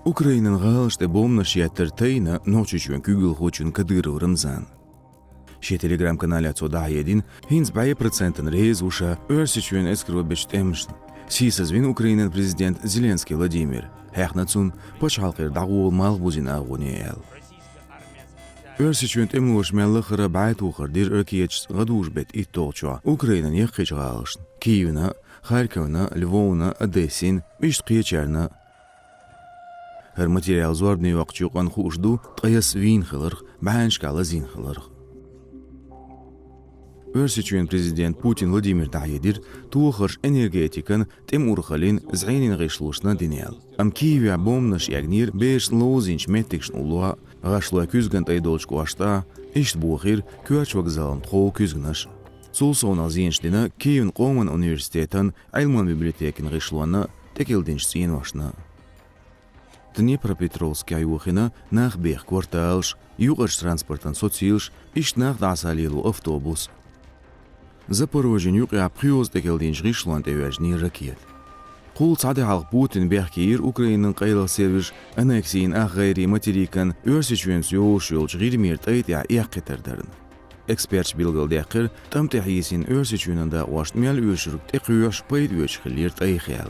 Ukraina'nın galışta bomna şiyattırtayna noçuçun kügül hoçun Kadyrov Ramzan. Şi Telegram kanali Atsodahyedin hins 2% rez uşa örsiçün eskro beştemşn. Sisizvin Ukrainan prezident Zelenskiy Vladimir. Haqnatsun poç halqır dağul malbuzin ağuniyel. Örsiçün temloş mellıqıra bayt uqır dir örkiyeç gadujbet ittoğçua. Ukrainan yaqqiç galışn. Kiyivna, Kharkovna, Lvovna, Odessin, Vishtkiyecherne. Her material zorbni waqtjuqan xushdu tqayas vin khilirq, bahanshkala zin khilirq. Örsiçün prezident Putin Vladimir Tayedir tuğırş energetikan temurxalin zaynin gışluşna dinel. Am Kiyev bomnaş yagnir 5 lozinç metikşn ulua gashla küzgant aydolçku ashta işt buğir köç vokzalın txo küzgnaş. Sulsona zinçdina Kiyev'in Qoman Universitetan Alman bibliotekin gışluana tekildinç zin vaşna. Dnepropetrovskaya yuxina nach beg kvartalш, yuqash transportan socilsh, ish nach dasalilu avtobus. Zaporojin yuqia prios tekeldinch Rishland evajni raket. Qul sade halq Putin berkir Ukraina'nın qayla servish aneksiyin gayri materikan örsiçüns yoğuş girmir taytya yaqeterdarin. Expert bilgildekir tam tehyisin örsiçününde washtmel öşürük teqyosh payd öşkhlir tayxyal.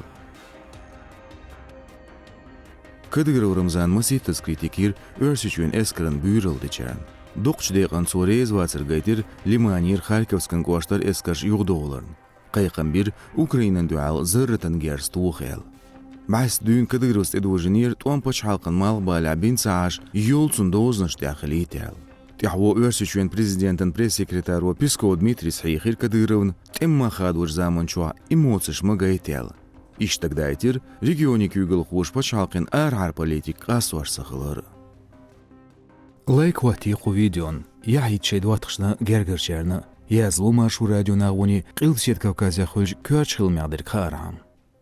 Kadyrov Ramzan masitas kritikir örsiçün eskrin buyuruldı çaren. Dokç deqan sorez vasır gaytir Limanir Kharkovskan qoştar eskaş yuqdoğuların. Qayqan bir Ukrainan dual zırratan gers tuğxel. Bas dün Kadyrov stedojinir tuan poç halqan mal bala bin saaş yolsun doznaş daxili tel. Tihvo örsiçün prezidentin pres sekretaro Peskov Dmitri Sxihir Kadyrov'n temma xadvur zaman çua emotsish magaytel. İş taqdaytir regionik yügül xoş paçalqin ar politik qasvar saxılar. Like ватиқу видеон. Яхи чедватхшна гергерчерна. Язлу машу радио нагуни қилсет Кавказя хулж кёрчхил мядыр карам.